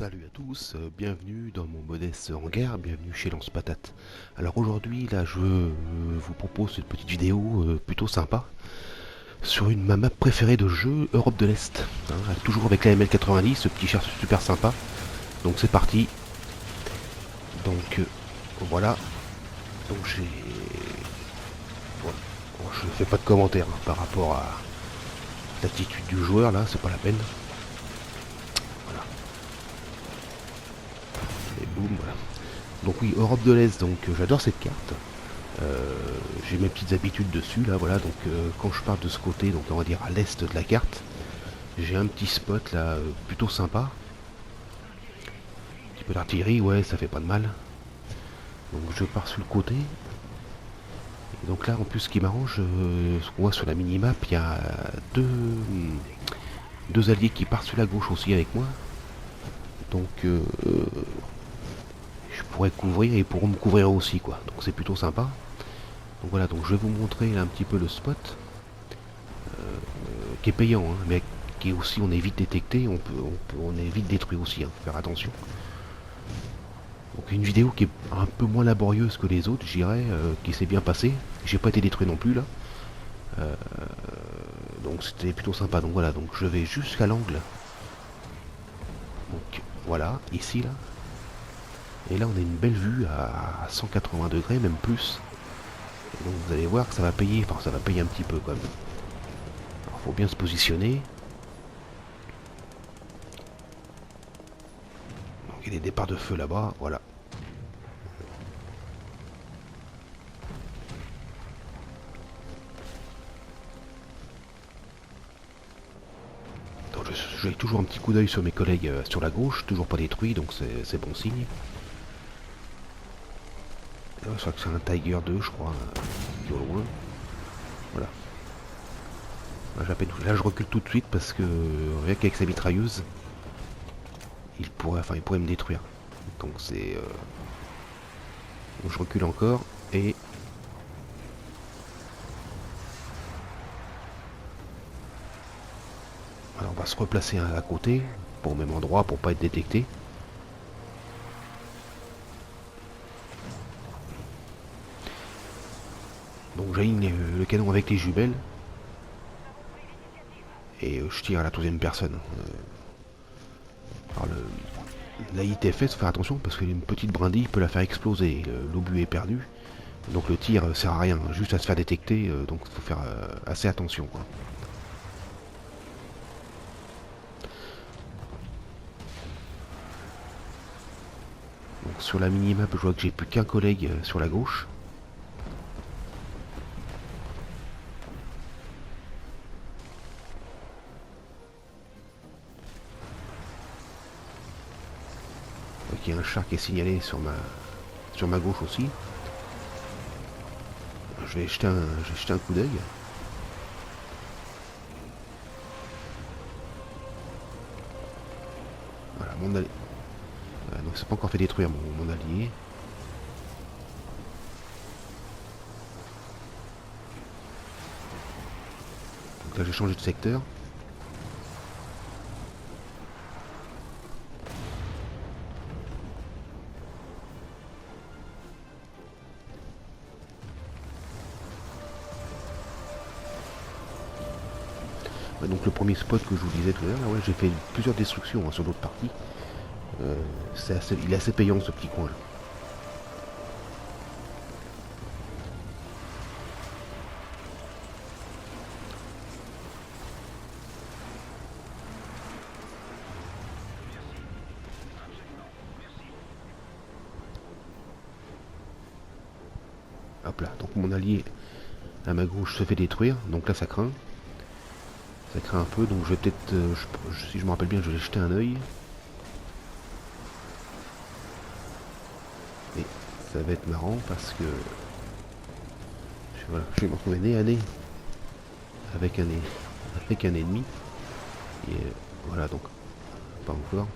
Salut à tous, bienvenue dans mon modeste hangar, bienvenue chez Lance Patate. Alors aujourd'hui là je vous propose une petite vidéo plutôt sympa sur ma map préférée de jeu, Europe de l'Est. Toujours avec la ML90, ce petit char super sympa. Donc c'est parti. Donc voilà. Donc j'ai... Voilà. Bon, je fais pas de commentaires par rapport à l'attitude du joueur là, c'est pas la peine. Voilà. Et boum, voilà. Donc oui, Europe de l'Est, donc j'adore cette carte. J'ai mes petites habitudes dessus là, voilà. Donc quand je pars de ce côté, donc on va dire à l'est de la carte, j'ai un petit spot là plutôt sympa. Un petit peu d'artillerie, ouais, ça fait pas de mal. Donc je pars sur le côté. Et donc là, en plus, ce qui m'arrange, ce qu'on voit sur la mini-map, il y a deux alliés qui partent sur la gauche aussi avec moi. Donc je pourrais couvrir et ils pourront me couvrir aussi, quoi. Donc c'est plutôt sympa. Donc voilà, donc je vais vous montrer là, un petit peu le spot. Qui est payant, hein, mais qui est aussi, on est vite détecté, on est vite détruit aussi, hein, faut faire attention. Donc une vidéo qui est un peu moins laborieuse que les autres, je dirais, qui s'est bien passée. J'ai pas été détruit non plus là. Euh, donc c'était plutôt sympa. Donc voilà, donc je vais jusqu'à l'angle. Donc voilà, ici là. Et là on a une belle vue à 180 degrés, même plus. Et donc vous allez voir que ça va payer, enfin ça va payer un petit peu quand même. Alors faut bien se positionner. Donc il y a des départs de feu là-bas, voilà. Donc j'ai toujours un petit coup d'œil sur mes collègues sur la gauche, toujours pas détruit, donc c'est bon signe. Là, je crois que c'est un Tiger 2, je crois, qui est au loin. Voilà. Là, je recule tout de suite parce que rien qu'avec sa mitrailleuse, il pourrait me détruire. Donc c'est... Donc je recule encore et... Alors on va se replacer à côté, pour au même endroit, pour pas être détecté. Donc j'aligne le canon avec les jumelles. Et je tire à la troisième personne. Alors la ITFS, faut faire attention parce qu'une petite brindille peut la faire exploser. L'obus est perdu. Donc le tir sert à rien, juste à se faire détecter. Donc il faut faire assez attention, quoi. Donc sur la minimap, je vois que j'ai plus qu'un collègue sur la gauche. Donc il y a un char qui est signalé sur ma gauche aussi. Je vais jeter un coup d'œil. Voilà, mon allié. Donc c'est pas encore fait détruire mon allié. Donc là j'ai changé de secteur. Donc le premier spot que je vous disais tout à l'heure, ouais, j'ai fait plusieurs destructions hein, sur d'autres parties. Il est assez payant ce petit coin là. Hop là, donc mon allié à ma gauche se fait détruire, donc là ça craint. Ça craint un peu, donc je vais peut-être, si je me rappelle bien, je vais jeter un œil. Et ça va être marrant parce que voilà, je vais me retrouver nez à nez avec un ennemi. Et voilà, donc pas encore.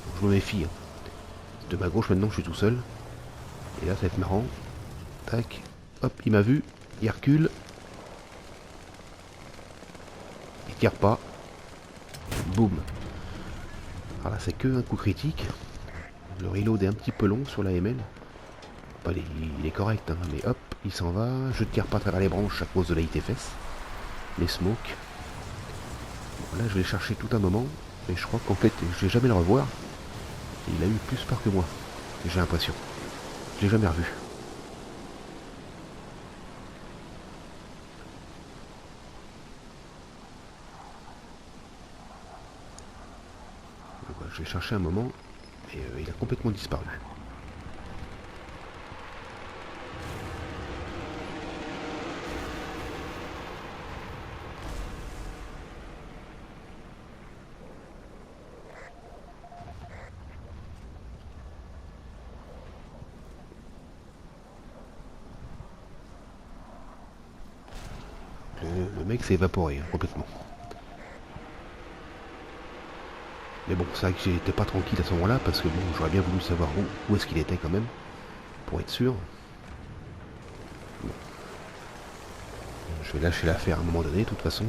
Donc, je me méfie. Hein. De ma gauche maintenant, je suis tout seul. Et là, ça va être marrant. Tac, hop, il m'a vu, il recule. Il tire pas. Boum. Alors là, c'est que un coup critique. Le reload est un petit peu long sur la ML. Bah, il est correct, hein, mais hop, il s'en va. Je ne tire pas à travers les branches à cause de la ITFS. Les smokes. Bon, là, je vais les chercher tout un moment. Mais je crois qu'en fait, je vais jamais le revoir. Il a eu plus peur que moi. J'ai l'impression. Je l'ai jamais revu. Donc, voilà, je vais chercher un moment. Et il a complètement disparu. Le mec s'est évaporé hein, complètement. Mais bon, c'est vrai que j'étais pas tranquille à ce moment-là parce que bon, j'aurais bien voulu savoir où est-ce qu'il était quand même, pour être sûr. Bon. Je vais lâcher l'affaire à un moment donné, de toute façon.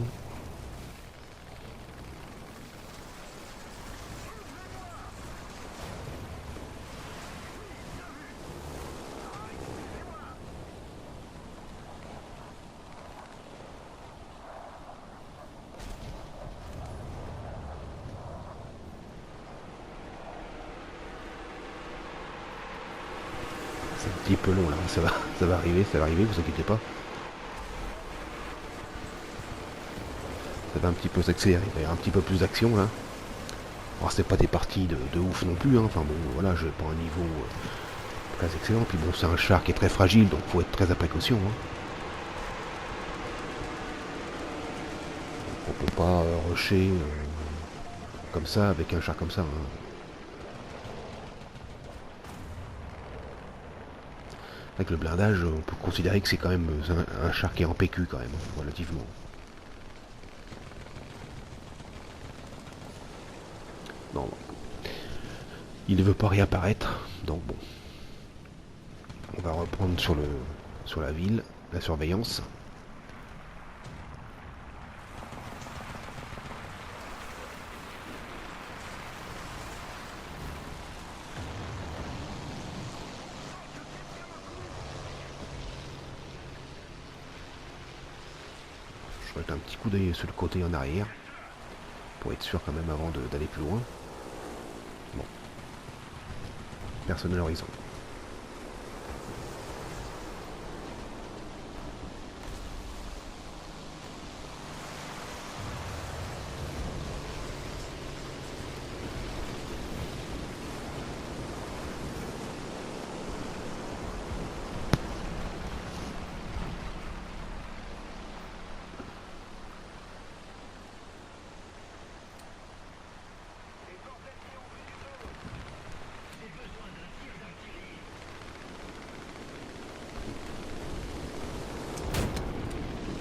C'est un petit peu long là, ça va arriver, vous inquiétez pas. Ça va un petit peu s'accélérer, il va y avoir un petit peu plus d'action là. Alors c'est pas des parties de ouf non plus, hein. Enfin bon, voilà, j'ai pas un niveau très excellent. Puis bon, c'est un char qui est très fragile, donc faut être très à précaution. Hein. On peut pas rusher comme ça avec un char comme ça. Hein. Avec le blindage, on peut considérer que c'est quand même un char qui est en PQ quand même, relativement. Non, il ne veut pas réapparaître, donc bon. On va reprendre sur la ville, la surveillance. Je vais mettre un petit coup d'œil sur le côté en arrière, pour être sûr quand même avant d'aller plus loin. Bon. Personne à l'horizon.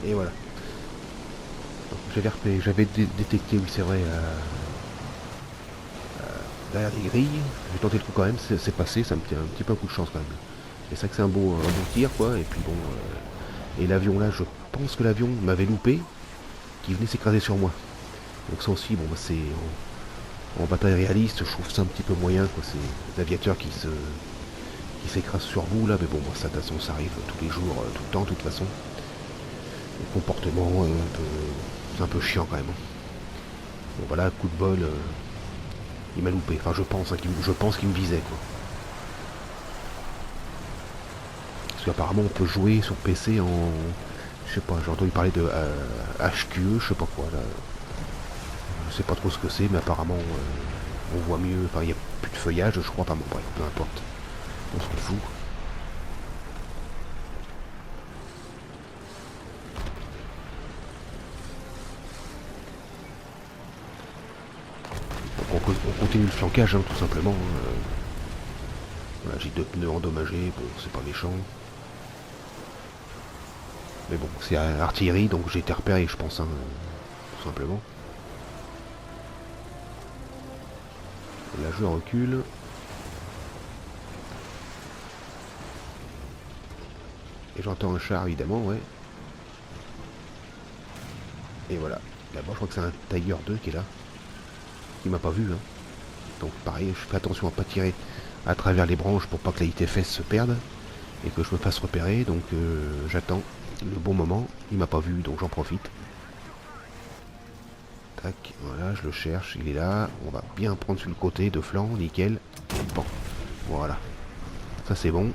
Et voilà. J'avais détecté, oui c'est vrai, derrière les grilles. J'ai tenté le coup quand même, c'est passé, ça me tient un petit peu un coup de chance quand même. Et c'est vrai que c'est un bon tir quoi, et puis bon... et l'avion là, je pense que l'avion m'avait loupé, qui venait s'écraser sur moi. Donc ça aussi, bon bah c'est... En bataille réaliste, je trouve ça un petit peu moyen quoi, c'est des aviateurs qui s'écrasent sur vous là, mais bon, moi, ça de toute façon ça arrive tous les jours, tout le temps de toute façon. Le comportement c'est un peu chiant quand même. Bon voilà, coup de bol, il m'a loupé. Enfin je pense qu'il me visait quoi. Parce qu'apparemment on peut jouer sur PC en... Je sais pas, j'ai entendu parler de HQE, je sais pas quoi là. Je sais pas trop ce que c'est, mais apparemment on voit mieux. Enfin il n'y a plus de feuillage, je crois, pas bon bref, peu importe. On s'en fout. On continue le flancage, hein, tout simplement. Voilà, j'ai 2 pneus endommagés, bon, c'est pas méchant. Mais bon, c'est artillerie, donc j'ai été repéré, je pense, hein, tout simplement. Là, je recule. Et j'entends un char, évidemment, ouais. Et voilà. D'abord, je crois que c'est un Tiger 2 qui est là. il m'a pas vu. Hein. Donc pareil, je fais attention à pas tirer à travers les branches pour pas que la ITFS se perde et que je me fasse repérer. Donc j'attends le bon moment. Il m'a pas vu, donc j'en profite. Tac, voilà, je le cherche, il est là. On va bien prendre sur le côté de flanc, nickel. Bon, voilà. Ça c'est bon.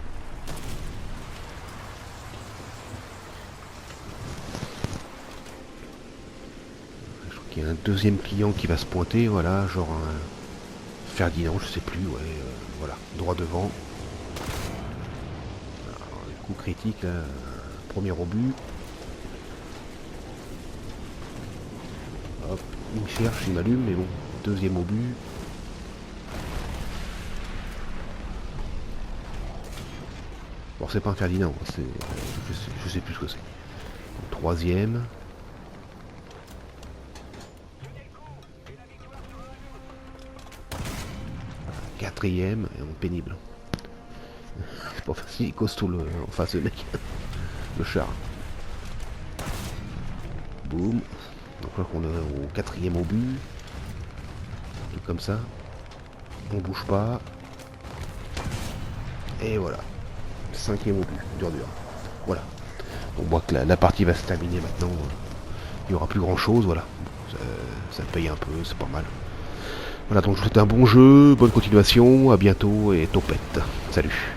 Je crois qu'il y a un deuxième client qui va se pointer, voilà, genre un Ferdinand, je sais plus, ouais, voilà, droit devant. Alors, coup critique, là, premier obus. Hop, il me cherche, il m'allume, mais bon, deuxième obus. Bon, c'est pas un Ferdinand, c'est, je sais plus ce que c'est. Troisième. Quatrième, et on pénible. C'est pas facile, il costaud en face le mec. Le char. Boum. Donc là qu'on est au quatrième obus. Tout comme ça. On bouge pas. Et voilà. Cinquième obus. Dur dur. Voilà. On voit que la partie va se terminer maintenant. Il n'y aura plus grand chose, voilà. Ça paye un peu, c'est pas mal. Voilà, donc je vous souhaite un bon jeu, bonne continuation, à bientôt et topette. Salut.